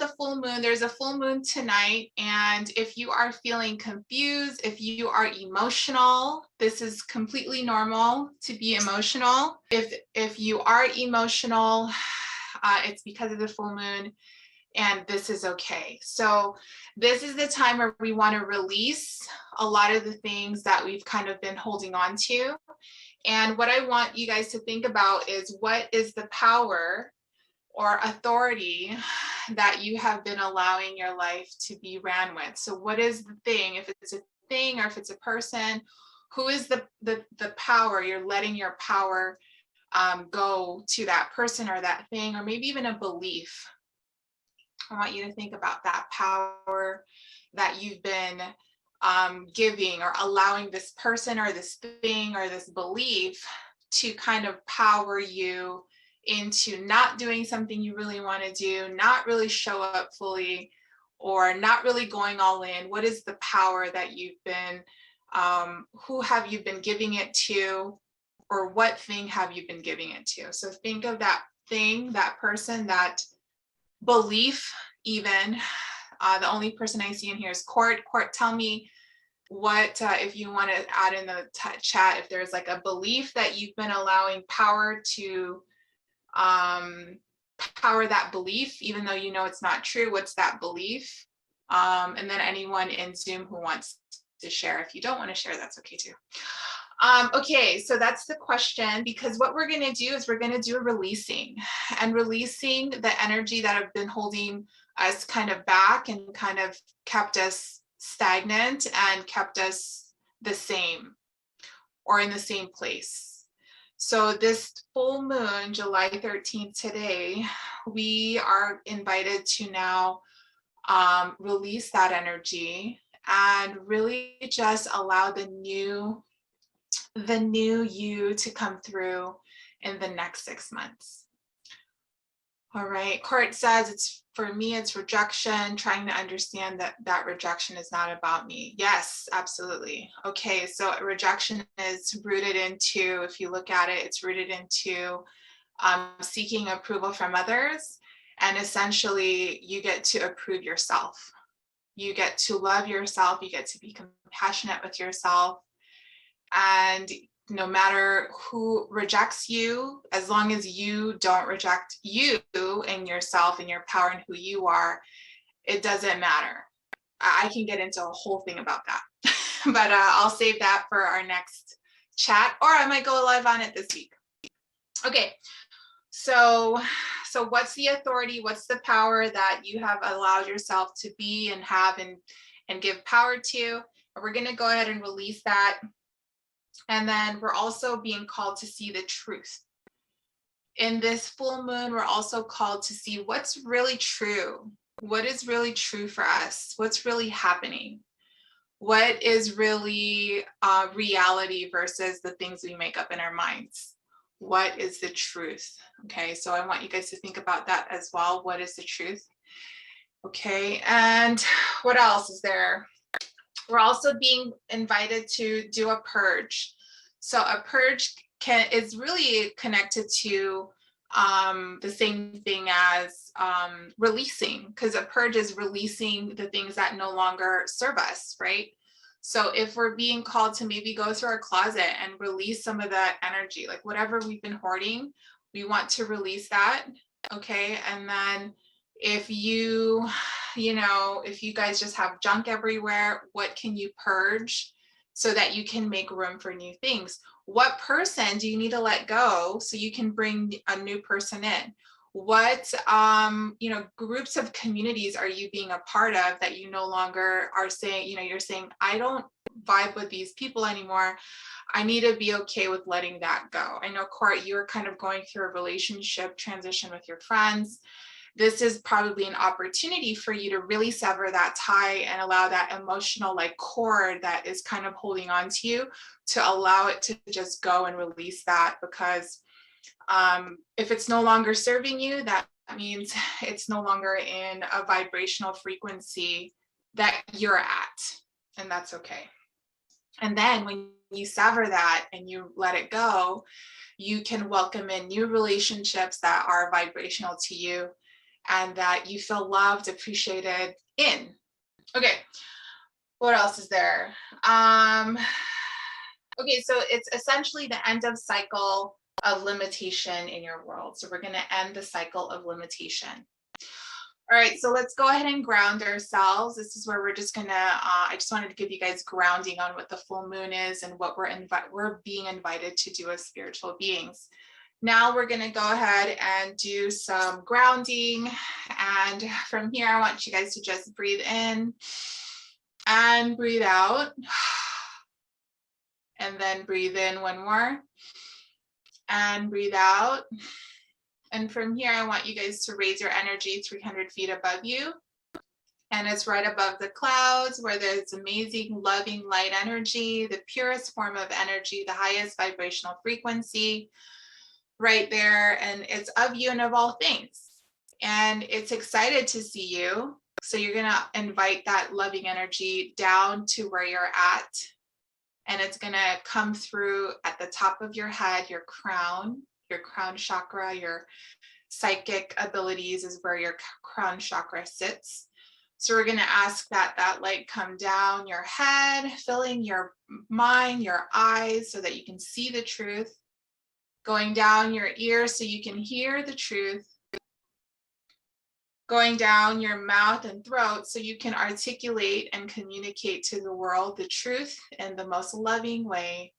the full moon. There's a full moon tonight. And if you are feeling confused, if you are emotional, this is completely normal to be emotional. If you are emotional, it's because of the full moon, and this is okay. So this is the time where we want to release a lot of the things that we've kind of been holding on to. And what I want you guys to think about is, what is the power or authority that you have been allowing your life to be ran with? So what is the thing, if it's a thing or if it's a person, who is the power you're letting your power go to, that person or that thing, or maybe even a belief? I want you to think about that power that you've been giving or allowing this person or this thing or this belief to kind of power you into not doing something you really want to do, not really show up fully, or not really going all in. What is the power that you've been, who have you been giving it to, or what thing have you been giving it to? So think of that thing, that person, that belief even. The only person I see in here is Court. Court, tell me what, if you want to add in the chat, if there's like a belief that you've been allowing power to power that belief, even though you know it's not true. What's that belief? And then anyone in Zoom who wants to share. If you don't want to share, that's okay too. Okay, so that's the question, because what we're going to do is we're going to do a releasing, and releasing the energy that have been holding us kind of back and kind of kept us stagnant and kept us the same or in the same place. So this full moon, July 13th today, we are invited to now release that energy and really just allow the new you to come through in the next 6 months. All right, Court says, it's for me, it's rejection, trying to understand that rejection is not about me. Yes, absolutely. Okay, so rejection is rooted into, if you look at it, it's rooted into seeking approval from others. And essentially, you get to approve yourself. You get to love yourself. You get to be compassionate with yourself. And no matter who rejects you, as long as you don't reject you and yourself and your power and who you are, it doesn't matter. I can get into a whole thing about that, but I'll save that for our next chat, or I might go live on it this week. Okay, so what's the authority? What's the power that you have allowed yourself to be and have and give power to? We're going to go ahead and release that. And then we're also being called to see the truth. In this full moon, we're also called to see what's really true. What is really true for us? What's really happening? What is really reality versus the things we make up in our minds? What is the truth? Okay, so I want you guys to think about that as well. What is the truth? Okay, and what else is there? We're also being invited to do a purge. So a purge is really connected to the same thing as releasing, because a purge is releasing the things that no longer serve us, right? So if we're being called to maybe go through our closet and release some of that energy, like whatever we've been hoarding, we want to release that, okay? And then if you guys just have junk everywhere, what can you purge so that you can make room for new things? What person do you need to let go so you can bring a new person in? What groups of communities are you being a part of that you no longer are saying, you're saying, I don't vibe with these people anymore. I need to be okay with letting that go. I know, Court, you're kind of going through a relationship transition with your friends. This is probably an opportunity for you to really sever that tie and allow that emotional cord that is kind of holding on to you, to allow it to just go and release that, because if it's no longer serving you, that means it's no longer in a vibrational frequency that you're at, and that's okay. And then when you sever that and you let it go, you can welcome in new relationships that are vibrational to you. and that you feel loved, appreciated in. Okay, what else is there? Okay, so it's essentially the end of cycle of limitation in your world. So we're going to end the cycle of limitation. All right, so let's go ahead and ground ourselves. This is where we're just gonna, I just wanted to give you guys grounding on what the full moon is and what we're being invited to do as spiritual beings. Now we're gonna go ahead and do some grounding. And from here, I want you guys to just breathe in and breathe out. And then breathe in one more and breathe out. And from here, I want you guys to raise your energy 300 feet above you. And it's right above the clouds where there's amazing, loving light energy, the purest form of energy, the highest vibrational frequency right there. And it's of you and of all things. And it's excited to see you. So you're going to invite that loving energy down to where you're at. And it's going to come through at the top of your head, your crown chakra, your psychic abilities is where your crown chakra sits. So we're going to ask that light come down your head, filling your mind, your eyes, so that you can see the truth, going down your ears so you can hear the truth, going down your mouth and throat so you can articulate and communicate to the world the truth in the most loving way.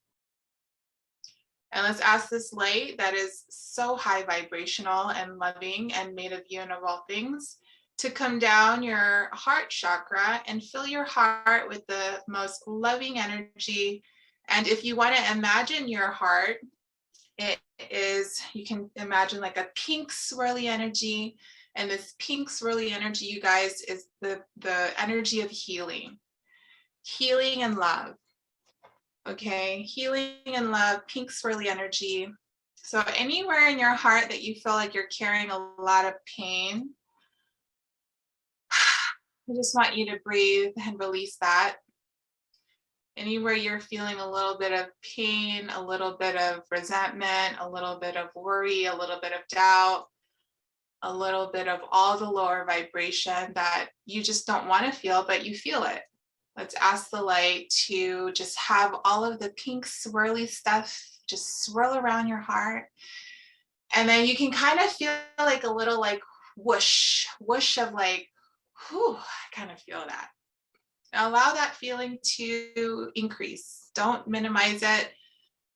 And let's ask this light that is so high vibrational and loving and made of you and of all things to come down your heart chakra and fill your heart with the most loving energy. And if you want to imagine your heart, it is, you can imagine like a pink swirly energy. And this pink swirly energy, you guys, is the energy of healing and love. Okay, healing and love, pink swirly energy. So anywhere in your heart that you feel like you're carrying a lot of pain, I just want you to breathe and release that. Anywhere you're feeling a little bit of pain, a little bit of resentment, a little bit of worry, a little bit of doubt, a little bit of all the lower vibration that you just don't want to feel, but you feel it. Let's ask the light to just have all of the pink swirly stuff just swirl around your heart. And then you can kind of feel like a little like whoosh of like, whew, I kind of feel that. Now allow that feeling to increase. Don't minimize it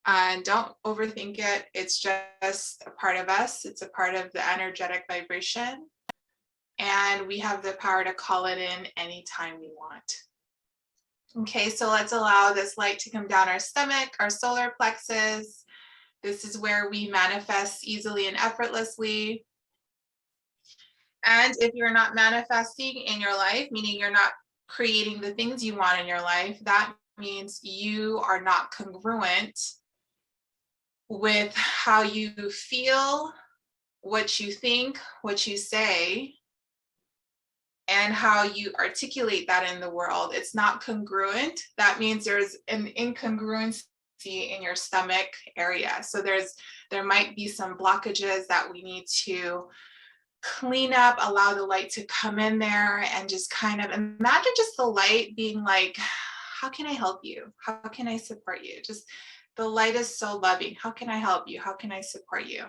and don't overthink it. It's just a part of us. It's a part of the energetic vibration. And we have the power to call it in anytime we want. Okay, so let's allow this light to come down our stomach, our solar plexus. This is where we manifest easily and effortlessly. And if you're not manifesting in your life, meaning you're not creating the things you want in your life, that means you are not congruent with how you feel, what you think, what you say, and how you articulate that in the world. It's not congruent. That means there's an incongruency in your stomach area. So there might be some blockages that we need to clean up, allow the light to come in there, and just kind of imagine just the light being like, how can I help you? How can I support you? Just the light is so loving. How can I help you? How can I support you?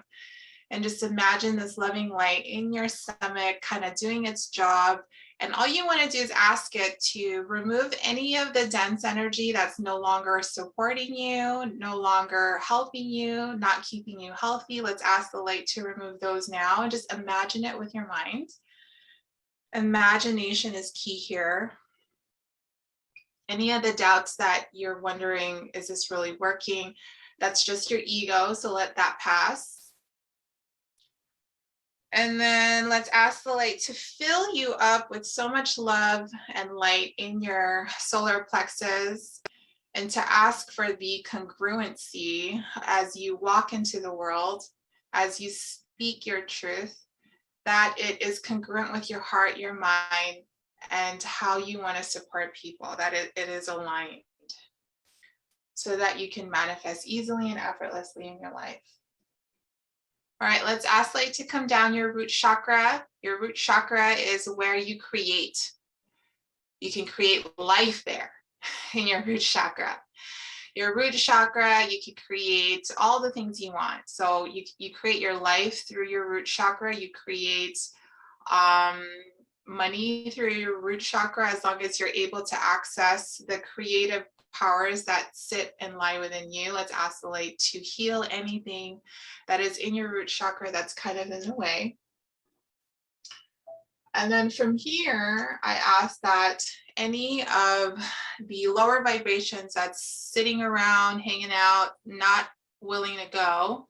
And just imagine this loving light in your stomach kind of doing its job. And all you want to do is ask it to remove any of the dense energy that's no longer supporting you, no longer helping you, not keeping you healthy. Let's ask the light to remove those now and just imagine it with your mind. Imagination is key here. Any of the doubts that you're wondering, is this really working? That's just your ego, so let that pass. And then let's ask the light to fill you up with so much love and light in your solar plexus, and to ask for the congruency as you walk into the world, as you speak your truth, that it is congruent with your heart, your mind, and how you want to support people, that it is aligned so that you can manifest easily and effortlessly in your life. All right, let's ask light to come down your root chakra. Your root chakra is where you create. You can create life there in your root chakra. Your root chakra, you can create all the things you want. So you create your life through your root chakra. You create money through your root chakra as long as you're able to access the creative powers that sit and lie within you. Let's ask the light to heal anything that is in your root chakra that's kind of in the way. And then from here, I ask that any of the lower vibrations that's sitting around, hanging out, not willing to go,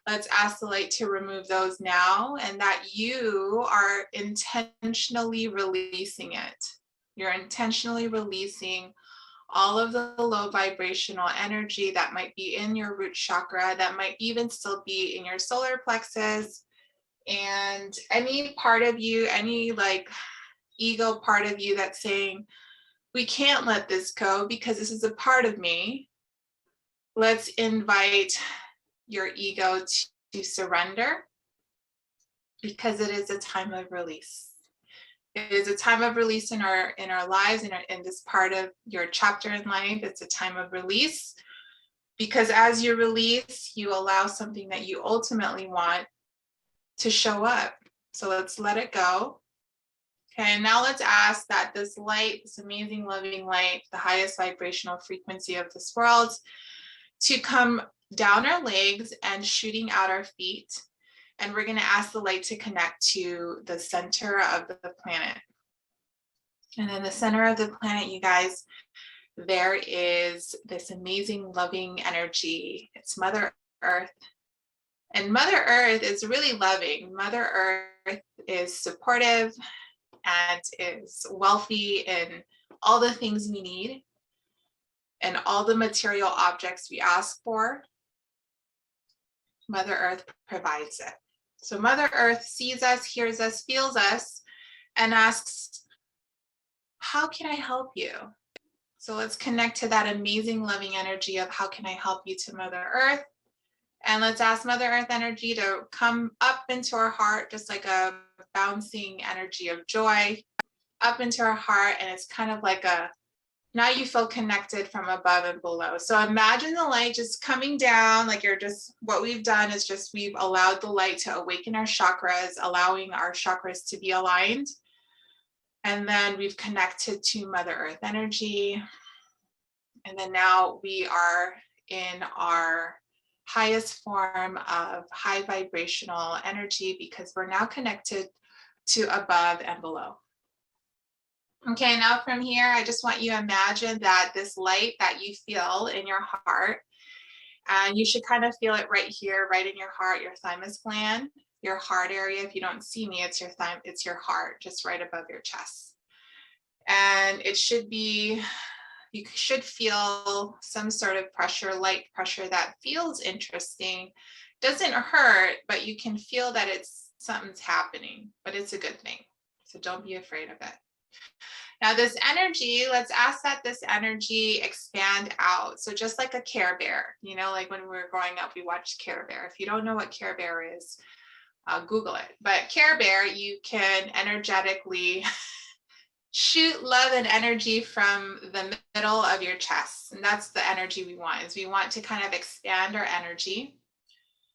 let's ask the light to remove those now, and that you are intentionally releasing it. You're intentionally releasing all of the low vibrational energy that might be in your root chakra, that might even still be in your solar plexus, and any part of you, any like ego part of you that's saying, we can't let this go because this is a part of me. Let's invite your ego to surrender, because it is a time of release. It is a time of release in our lives, in this part of your chapter in life. It's a time of release, because as you release, you allow something that you ultimately want to show up. So let's let it go. Okay, and now let's ask that this light, this amazing loving light, the highest vibrational frequency of this world, to come down our legs and shooting out our feet. And we're going to ask the light to connect to the center of the planet. And in the center of the planet, you guys, there is this amazing loving energy. It's Mother Earth. And Mother Earth is really loving. Mother Earth is supportive and is wealthy in all the things we need and all the material objects we ask for. Mother Earth provides it. So Mother Earth sees us, hears us, feels us, and asks, how can I help you? So let's connect to that amazing loving energy of how can I help you to Mother Earth. And let's ask Mother Earth energy to come up into our heart, just like a bouncing energy of joy up into our heart. And it's kind of like now you feel connected from above and below. So imagine the light just coming down, like what we've done is just we've allowed the light to awaken our chakras, allowing our chakras to be aligned. And then we've connected to Mother Earth energy. And then now we are in our highest form of high vibrational energy, because we're now connected to above and below. Okay, now from here, I just want you to imagine that this light that you feel in your heart, and you should kind of feel it right here, right in your heart, your thymus gland, your heart area. If you don't see me, it's your heart, just right above your chest. And it should be, you should feel some sort of pressure, light pressure that feels interesting, doesn't hurt, but you can feel that something's happening, but it's a good thing. So don't be afraid of it. Now this energy, let's ask that this energy expand out. So just like a Care Bear, like when we were growing up, we watched Care Bear. If you don't know what Care Bear is, Google it. But Care Bear, you can energetically shoot love and energy from the middle of your chest. And that's the energy we want, is we want to kind of expand our energy.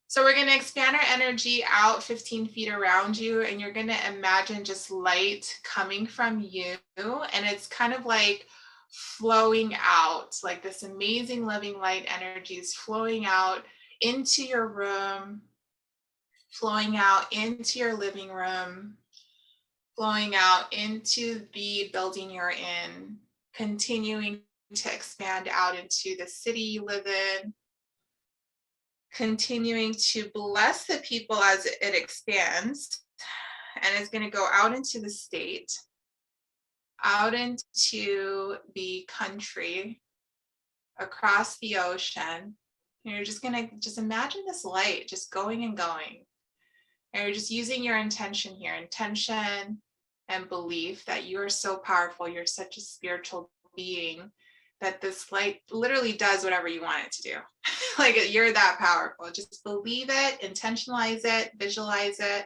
So we're going to expand our energy out 15 feet around you, and you're going to imagine just light coming from you, and it's kind of like flowing out, like this amazing loving light energy is flowing out into your room, flowing out into your living room, flowing out into the building you're in, continuing to expand out into the city you live in, continuing to bless the people as it expands, and it's going to go out into the state, out into the country, across the ocean. And you're just going to imagine this light just going and going. And you're just using your intention here, intention and belief that you are so powerful, you're such a spiritual being, that this light literally does whatever you want it to do. Like you're that powerful. Just believe it, intentionalize it, visualize it.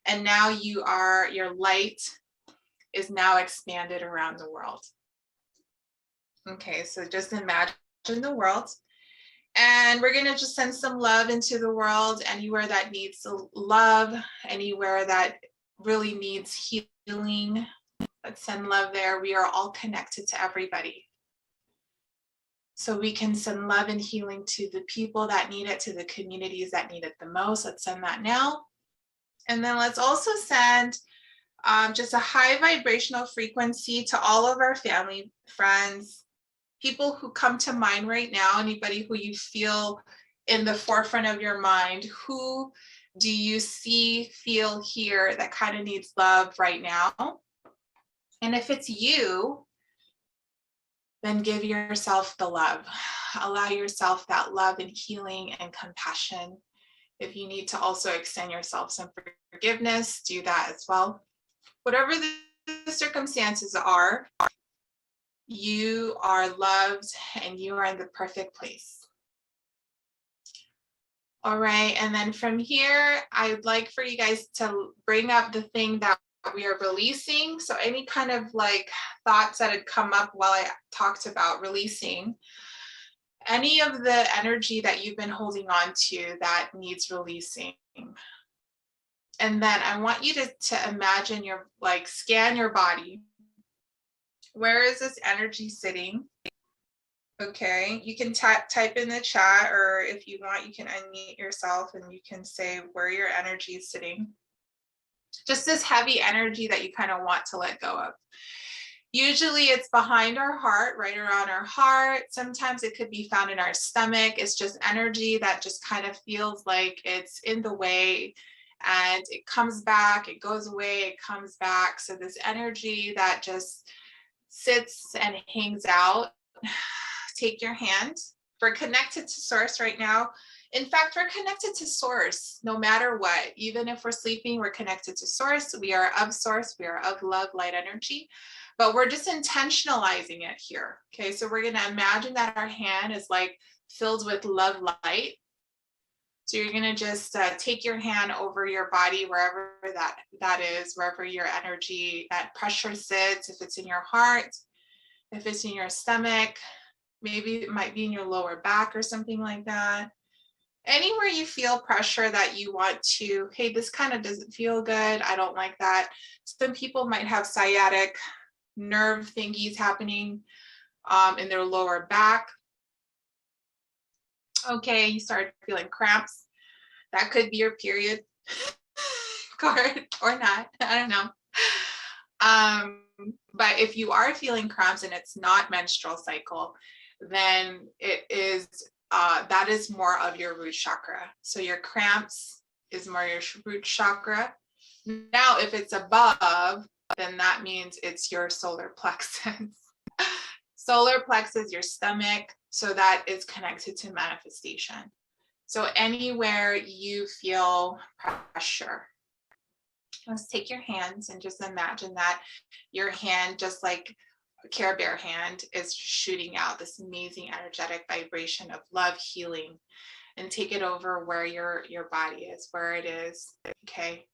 And now your light is now expanded around the world. Okay, so just imagine the world. And we're going to just send some love into the world, anywhere that needs love, anywhere that really needs healing. Let's send love there. We are all connected to everybody. So we can send love and healing to the people that need it, to the communities that need it the most. Let's send that now. And then let's also send just a high vibrational frequency to all of our family, friends, people who come to mind right now, anybody who you feel in the forefront of your mind. Who do you see, feel, hear that kind of needs love right now? And if it's you, then give yourself the love. Allow yourself that love and healing and compassion. If you need to also extend yourself some forgiveness, do that as well. Whatever the circumstances are, you are loved and you are in the perfect place. All right, and then from here, I'd like for you guys to bring up the thing that we are releasing. So any kind of like thoughts that had come up while I talked about releasing, any of the energy that you've been holding on to that needs releasing. And then I want you to imagine scan your body. Where is this energy sitting? Okay, you can type in the chat, or if you want, you can unmute yourself and you can say where your energy is sitting. Just this heavy energy that you kind of want to let go of. Usually it's behind our heart, right around our heart. Sometimes it could be found in our stomach. It's just energy that just kind of feels like it's in the way, and it comes back, it goes away, it comes back. So this energy that just sits and hangs out. Take your hand. We're connected to source right now. In fact, we're connected to source no matter what. Even if we're sleeping, we're connected to source. We are of source. We are of love, light, energy. But we're just intentionalizing it here. Okay, so we're going to imagine that our hand is like filled with love light. So you're going to just take your hand over your body, wherever that is, wherever your energy, that pressure sits, if it's in your heart, if it's in your stomach, maybe it might be in your lower back or something like that. Anywhere you feel pressure that you want to, hey, this kind of doesn't feel good, I don't like that. Some people might have sciatic nerve thingies happening in their lower back. Okay, you start feeling cramps. That could be your period card or not, I don't know. But if you are feeling cramps and it's not menstrual cycle, then it is that is more of your root chakra. So your cramps is more your root chakra. Now, if it's above, then that means it's your solar plexus. Solar plexus, your stomach, so that is connected to manifestation. So anywhere you feel pressure, let's take your hands and just imagine that your hand, just like Care Bear hand, is shooting out this amazing energetic vibration of love, healing, and take it over where your body is, where it is. Okay,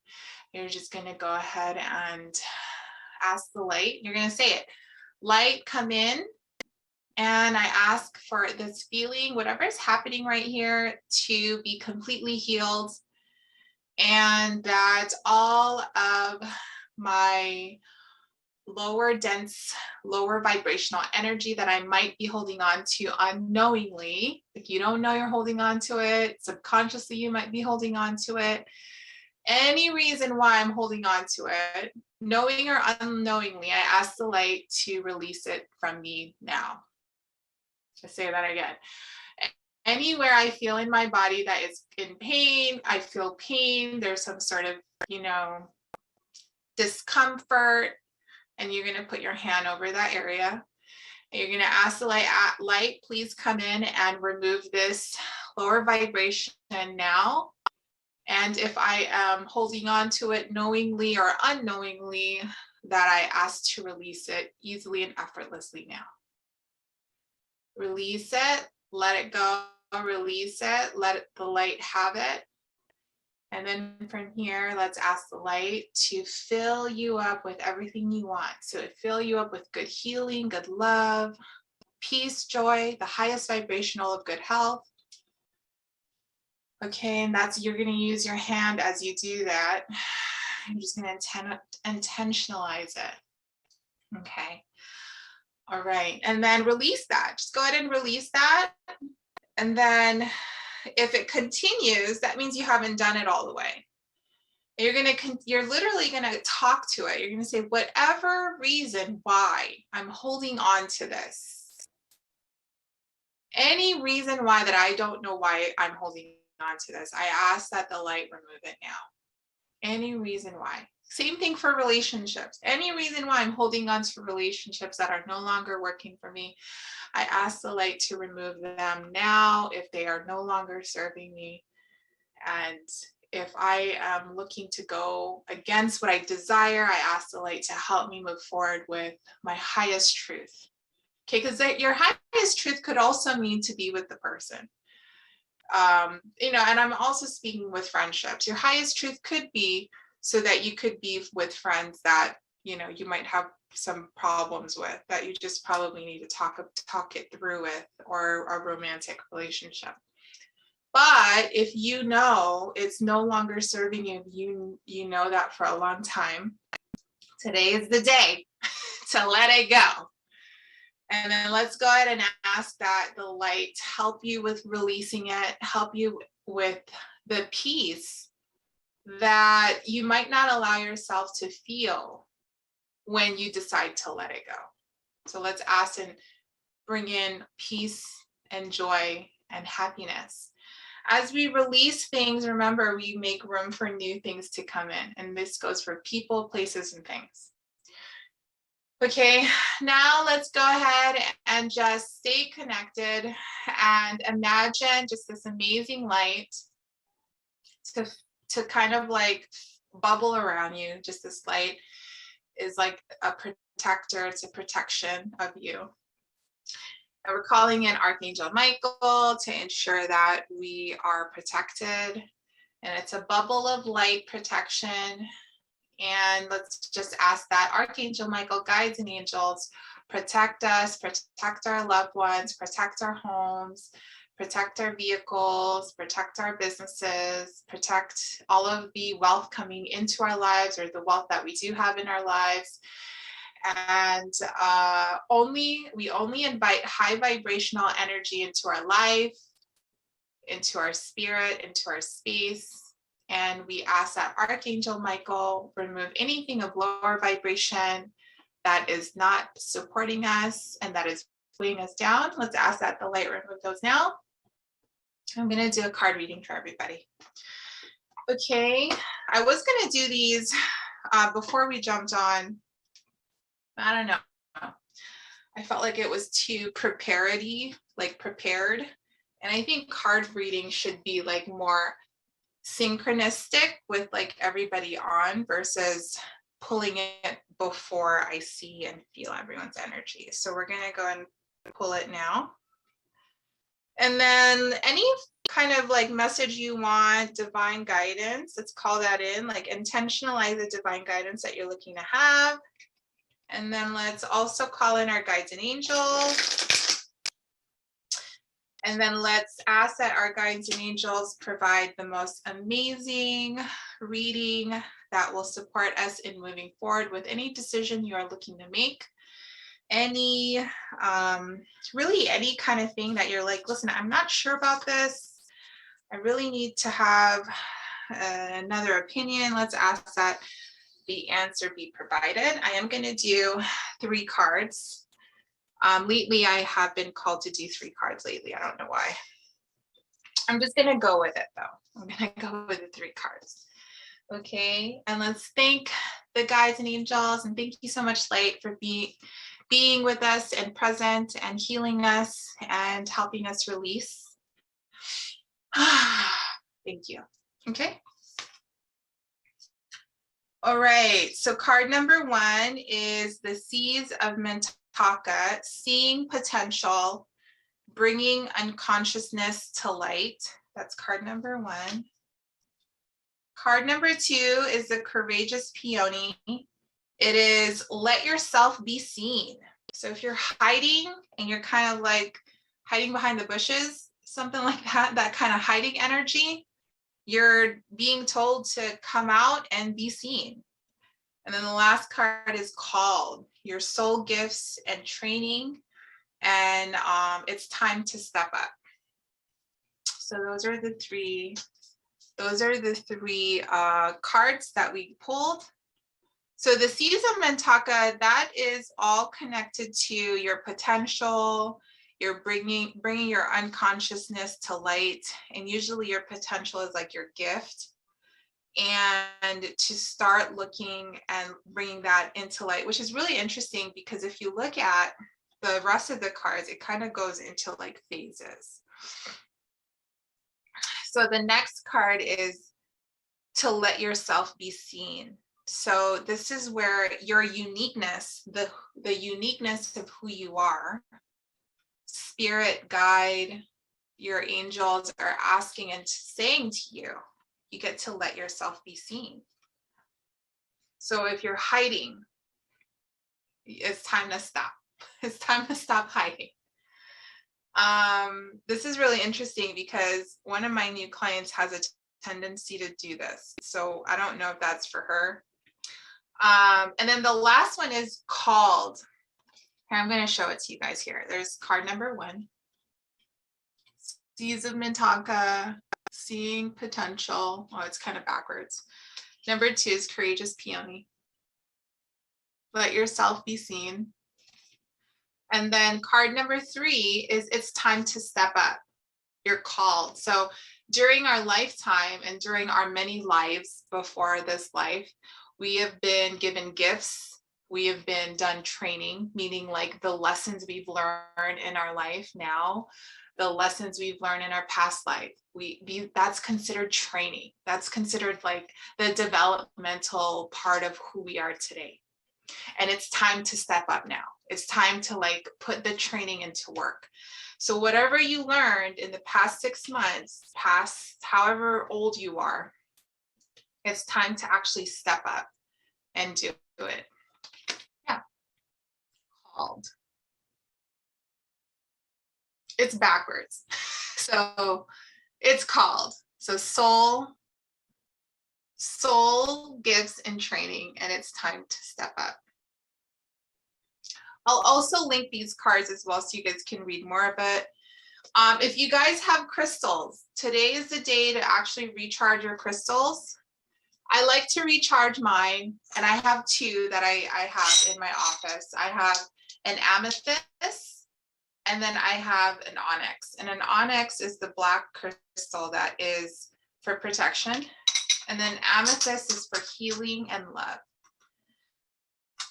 you're just going to go ahead and ask the light. You're going to say it, light, come in, and I ask for this feeling, whatever is happening right here, to be completely healed, and that all of my lower dense, lower vibrational energy that I might be holding on to unknowingly, if you don't know you're holding on to it, subconsciously you might be holding on to it. Any reason why I'm holding on to it, knowing or unknowingly, I ask the light to release it from me now. I say that again. Anywhere I feel in my body that is in pain, I feel pain, there's some sort of, discomfort, and you're going to put your hand over that area. And you're going to ask the light, please come in and remove this lower vibration now. And if I am holding on to it knowingly or unknowingly, that I ask to release it easily and effortlessly now. Release it, let it go. release it, the light have it. And then from here, let's ask the light to fill you up with everything you want. So fill you up with good healing, good love, peace, joy, the highest vibrational of good health. Okay, and you're gonna use your hand as you do that. I'm just gonna intentionalize it. Okay. All right, and then release that. Just go ahead and release that. And then if it continues, that means you haven't done it all the way. You're literally gonna talk to it. You're gonna say, whatever reason why I'm holding on to this, any reason why that I don't know why I'm holding on to this, I ask that the light remove it now. Any reason why. Same thing for relationships. Any reason why I'm holding on to relationships that are no longer working for me, I ask the light to remove them now if they are no longer serving me. And if I am looking to go against what I desire, I ask the light to help me move forward with my highest truth. Okay, because your highest truth could also mean to be with the person. And I'm also speaking with friendships. Your highest truth could be so that you could be with friends that, you might have some problems with, that you just probably need to talk it through with, or a romantic relationship. But if it's no longer serving you, you know that for a long time, today is the day to let it go. And then let's go ahead and ask that the light help you with releasing it, help you with the peace that you might not allow yourself to feel when you decide to let it go. So let's ask and bring in peace and joy and happiness. As we release things, remember, we make room for new things to come in. And this goes for people, places, and things. Okay, now let's go ahead and just stay connected and imagine just this amazing light to kind of like bubble around you. Just this light is like a protector, it's a protection of you. And we're calling in Archangel Michael to ensure that we are protected. And it's a bubble of light protection. And let's just ask that Archangel Michael, guides and angels, protect us, protect our loved ones, protect our homes, protect our vehicles, protect our businesses, protect all of the wealth coming into our lives, or the wealth that we do have in our lives. And we only invite high vibrational energy into our life, into our spirit, into our space. And we ask that Archangel Michael remove anything of lower vibration that is not supporting us and that is weighing us down. Let's ask that the light remove those now. I'm going to do a card reading for everybody. Okay, I was going to do these before we jumped on. I don't know. I felt like it was too prepared. And I think card reading should be like more synchronistic with like everybody on, versus pulling it before I see and feel everyone's energy. So we're going to go and pull it now. And then any kind of like message you want, divine guidance, let's call that in, like intentionalize the divine guidance that you're looking to have. And then let's also call in our guides and angels. And then let's ask that our guides and angels provide the most amazing reading that will support us in moving forward with any decision you are looking to make. Really any kind of thing that you're like, listen, I'm not sure about this. I really need to have another opinion. Let's ask that the answer be provided. I am going to do 3 cards. Lately, I have been called to do 3 cards lately. I don't know why. I'm just going to go with it, though. I'm going to go with the 3 cards. Okay, and let's thank the guides and angels, and thank you so much, Light, for being with us and present and healing us and helping us release. Thank you. Okay. All right, so card number 1 is the Seeds of Mintaka, seeing potential, bringing unconsciousness to light. That's card number 1. Card number 2 is the Courageous Peony. It is let yourself be seen. So if you're hiding and you're kind of like hiding behind the bushes, something like that, that kind of hiding energy, you're being told to come out and be seen. And then the last card is called, your soul gifts and training. And it's time to step up. So those are the three cards that we pulled. So the Seeds of Mintaka, that is all connected to your potential. You're bringing your unconsciousness to light, and usually your potential is like your gift. And to start looking and bringing that into light, which is really interesting because if you look at the rest of the cards, it kind of goes into like phases. So the next card is to let yourself be seen. So this is where your uniqueness, the uniqueness of who you are, spirit guide, your angels are asking and saying to you, you get to let yourself be seen. So if you're hiding, it's time to stop. It's time to stop hiding. This is really interesting because one of my new clients has a tendency to do this. So I don't know if that's for her. And then the last one is called. Here, I'm going to show it to you guys here. There's card number 1. Seeds of Mintaka, seeing potential. Oh, it's kind of backwards. Number 2 is Courageous Peony. Let yourself be seen. And then card number 3 is it's time to step up. You're called. So during our lifetime and during our many lives before this life, we have been given gifts. We have been done training, meaning like the lessons we've learned in our life now, the lessons we've learned in our past life. That's considered training. That's considered like the developmental part of who we are today. And it's time to step up now. It's time to like put the training into work. So whatever you learned in the past 6 months, past however old you are, it's time to actually step up and do it. Yeah. Called. It's backwards. So it's called. So soul gifts and training, and it's time to step up. I'll also link these cards as well so you guys can read more of it. If you guys have crystals, today is the day to actually recharge your crystals. I like to recharge mine, and I have 2 that I have in my office. I have an amethyst, and then I have an onyx. And an onyx is the black crystal that is for protection. And then amethyst is for healing and love.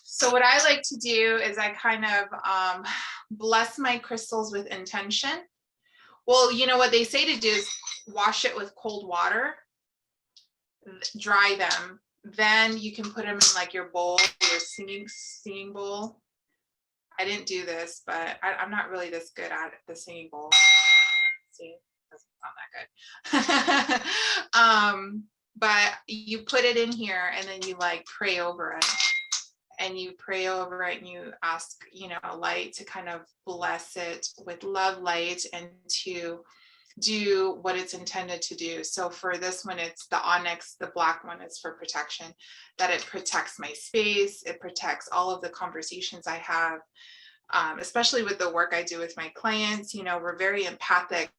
So what I like to do is I kind of bless my crystals with intention. Well, you know what they say to do is wash it with cold water, dry them. Then you can put them in like your bowl, your singing bowl. I didn't do this, but I'm not really this good at the singing bowl. See, that's not that good. But you put it in here and then you like pray over it. And you pray over it and you ask, light to kind of bless it with love, light, and to do what it's intended to do. So for this one, it's the onyx, the black one is for protection, that it protects my space. It protects all of the conversations I have, especially with the work I do with my clients. We're very empathic.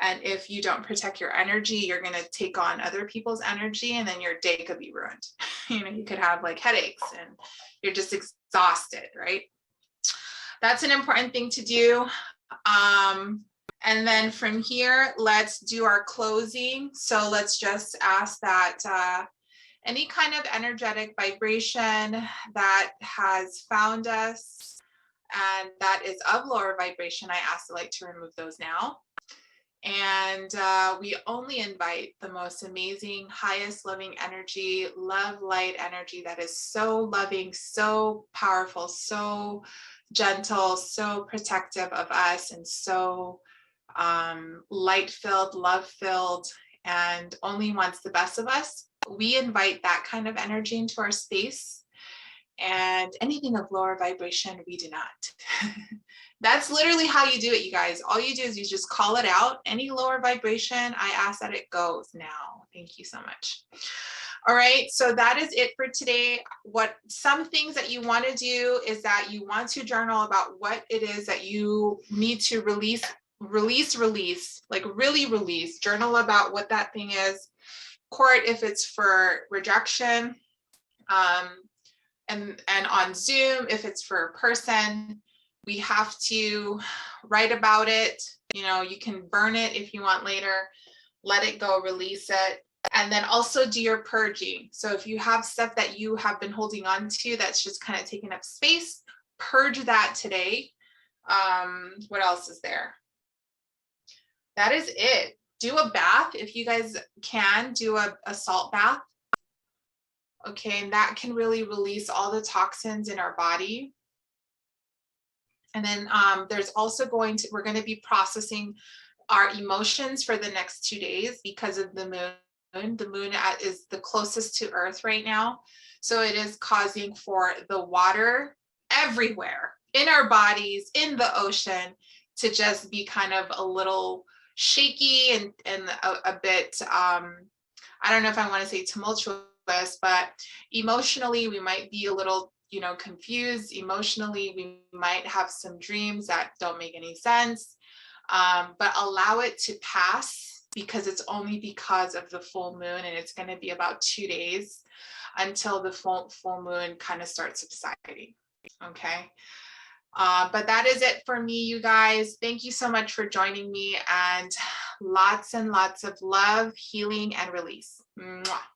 And if you don't protect your energy, you're going to take on other people's energy and then your day could be ruined. You could have like headaches and you're just exhausted, right? That's an important thing to do. And then from here, let's do our closing. So let's just ask that any kind of energetic vibration that has found us and that is of lower vibration, I ask the light to remove those now. And we only invite the most amazing, highest loving energy, love, light energy that is so loving, so powerful, so gentle, so protective of us, and so light-filled, love-filled, and only wants the best of us. We invite that kind of energy into our space. And anything of lower vibration, we do not. That's literally how you do it, you guys. All you do is you just call it out. Any lower vibration, I ask that it goes now. Thank you so much. All right, so that is it for today. What some things that you want to do is that you want to journal about what it is that you need to release, like really release. Journal about what that thing is. Court, if it's for rejection, and on Zoom, if it's for a person, we have to write about it. You know, you can burn it if you want later, let it go, release it. And then also do your purging. So if you have stuff that you have been holding on to that's just kind of taking up space, purge that today. What else is there? That is it. Do a bath. If you guys can, do a salt bath. Okay, and that can really release all the toxins in our body. And then there's also we're going to be processing our emotions for the next 2 days because of the moon. The moon is the closest to Earth right now. So it is causing for the water everywhere in our bodies, in the ocean, to just be kind of a little shaky and a bit, I don't know if I want to say tumultuous, but emotionally we might be a little, you know, confused. Emotionally we might have some dreams that don't make any sense, but allow it to pass, because it's only because of the full moon, and it's going to be about 2 days until the full moon kind of starts subsiding. Okay, but that is it for me, you guys. Thank you so much for joining me, and lots of love, healing, and release. Mwah.